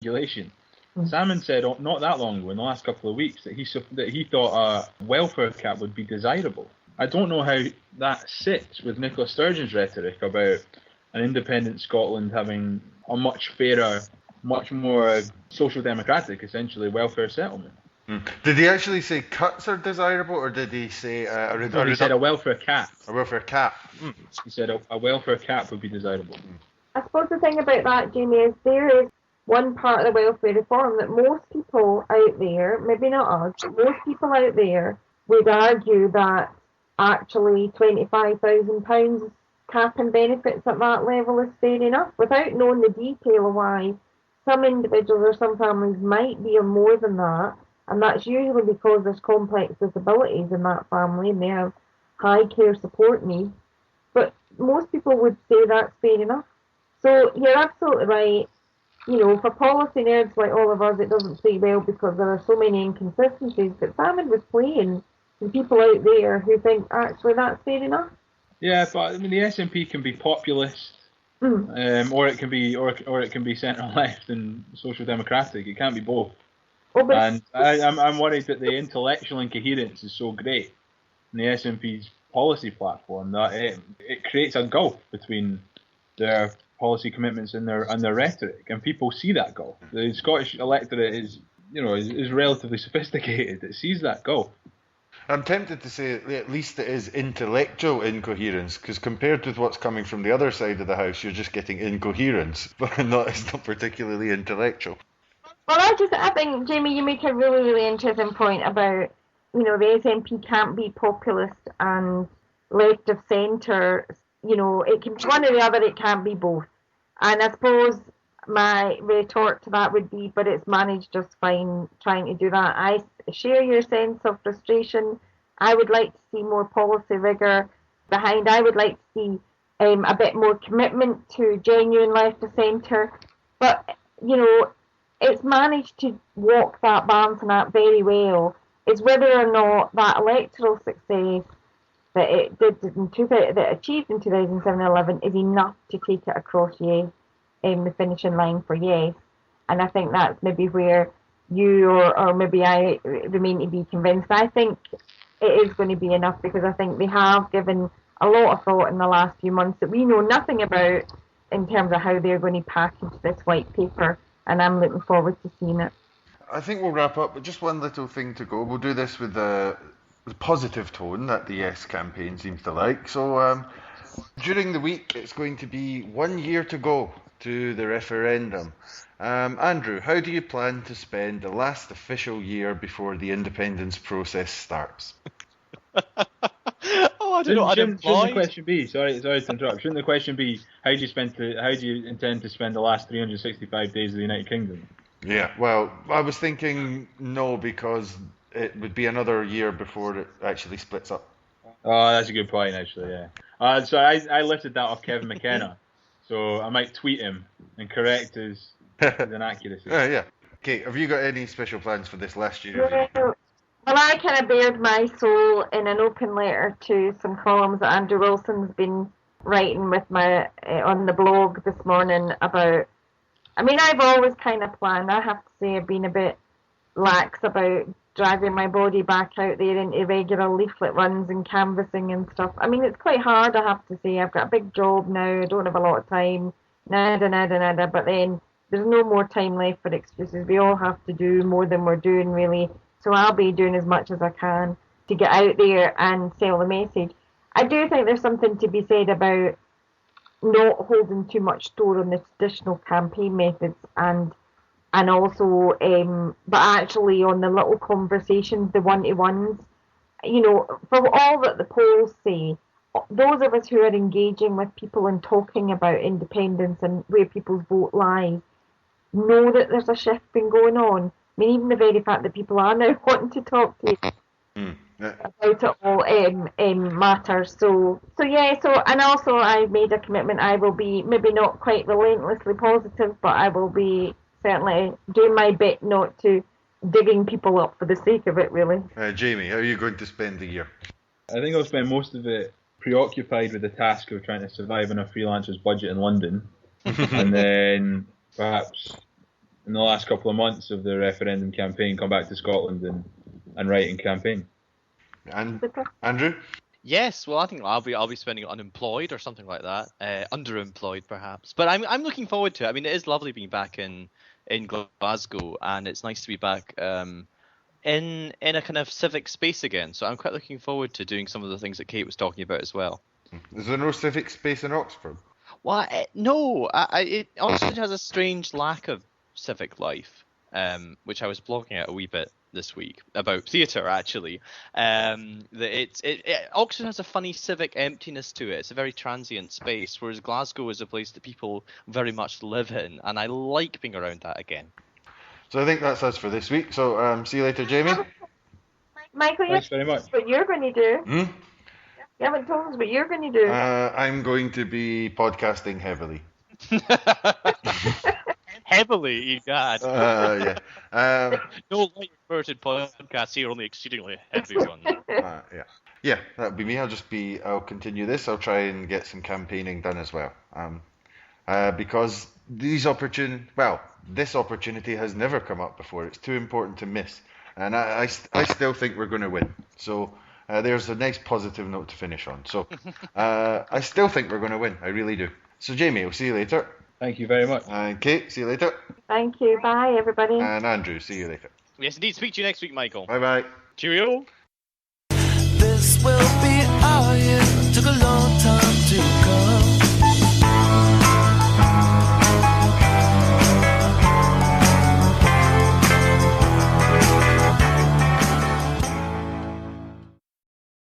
regulation. Salmon said not that long ago, in the last couple of weeks, that he thought a welfare cap would be desirable. I don't know how that sits with Nicola Sturgeon's rhetoric about an independent Scotland having a much fairer, much more social democratic, essentially, welfare settlement. Did he actually say cuts are desirable, or did he say he said a welfare cap. A welfare cap. He said a welfare cap would be desirable. I suppose the thing about that, Jamie, is there is one part of the welfare reform that most people out there, maybe not us, but most people out there would argue that actually £25,000 cap and benefits at that level is fair enough, without knowing the detail of why some individuals or some families might be on more than that, and that's usually because there's complex disabilities in that family and they have high care support needs. But most people would say that's fair enough. So you're absolutely right. You know, for policy nerds like all of us, it doesn't play well because there are so many inconsistencies. But Salmon was playing to people out there who think actually that's fair enough. Yeah, but I mean the SNP can be populist, or it can be centre left and social democratic. It can't be both. Oh, and I'm worried that the intellectual incoherence is so great in the SNP's policy platform that it creates a gulf between their policy commitments and their rhetoric, and people see that gulf. The Scottish electorate is relatively sophisticated. It sees that gulf. I'm tempted to say at least it is intellectual incoherence, because compared with what's coming from the other side of the house, you're just getting incoherence, but it's not particularly intellectual. Well, I think, Jamie, you make a really, really interesting point about, you know, the SNP can't be populist and left of centre. You know, it can be one or the other, it can't be both. And I suppose my retort to that would be, but it's managed just fine trying to do that. I share your sense of frustration. I would like to see more policy rigour behind. I would like to see a bit more commitment to genuine left of centre. But, you know, it's managed to walk that balancing act very well. It's whether or not that electoral success that it achieved in 2007-11 is enough to take it across the finishing line for yes. And I think that's maybe where you or maybe I remain to be convinced. I think it is going to be enough because I think they have given a lot of thought in the last few months that we know nothing about in terms of how they're going to package this white paper. And I'm looking forward to seeing it. I think we'll wrap up, but just one little thing to go. We'll do this with the positive tone that the Yes campaign seems to like. So during the week, it's going to be 1 year to go to the referendum. Andrew, how do you plan to spend the last official year before the independence process starts? I don't know. Shouldn't the question be? Sorry to interrupt. Shouldn't the question be how do you intend to spend the last 365 days of the United Kingdom? Yeah. Well, I was thinking no, because it would be another year before it actually splits up. Oh, that's a good point, actually. Yeah. So I lifted that off Kevin McKenna, so I might tweet him and correct his inaccuracy. Yeah. Okay. Have you got any special plans for this last year? Well, I kind of bared my soul in an open letter to some columns that Andrew Wilson's been writing with on the blog this morning about. I mean, I've always kind of planned. I have to say, I've been a bit lax about dragging my body back out there into regular leaflet runs and canvassing and stuff. I mean, it's quite hard, I have to say. I've got a big job now. I don't have a lot of time. Nada. But then there's no more time left for excuses. We all have to do more than we're doing, really. So I'll be doing as much as I can to get out there and sell the message. I do think there's something to be said about not holding too much store on the traditional campaign methods and also, but actually on the little conversations, the one-to-ones. You know, for all that the polls say, those of us who are engaging with people and talking about independence and where people's vote lies know that there's a shift been going on. I mean, even the very fact that people are now wanting to talk to you about it all matters. So and also I made a commitment. I will be maybe not quite relentlessly positive, but I will be certainly doing my bit not to digging people up for the sake of it, really. Jamie, how are you going to spend the year? I think I'll spend most of it preoccupied with the task of trying to survive on a freelancer's budget in London, and then perhaps in the last couple of months of the referendum campaign come back to Scotland and write in campaign. And Andrew? Yes, well, I think I'll be spending it unemployed or something like that, underemployed perhaps. But I'm looking forward to it. I mean, it is lovely being back in Glasgow, and it's nice to be back in a kind of civic space again. So I'm quite looking forward to doing some of the things that Kate was talking about as well. Is there no civic space in Oxford? Well, no. Oxford has a strange lack of civic life, which I was blogging out a wee bit this week about theatre, actually. Oxford has a funny civic emptiness to it. It's a very transient space, whereas Glasgow is a place that people very much live in, and I like being around that again. So I think that's us for this week. So see you later, Jamie. Michael, thanks very much. What you're going to do? You haven't told us what you're going to do. I'm going to be podcasting heavily. Heavily, you God. Yeah. No light-spirited podcasts here, only exceedingly heavy ones. Yeah, that'll be me. I'll continue this. I'll try and get some campaigning done as well. Because this opportunity has never come up before. It's too important to miss. And I still think we're going to win. So there's a nice positive note to finish on. So I still think we're going to win. I really do. So Jamie, we'll see you later. Thank you very much. And Kate, see you later. Thank you. Bye, everybody. And Andrew, see you later. Yes, indeed. Speak to you next week, Michael. Bye-bye. Cheerio. This will be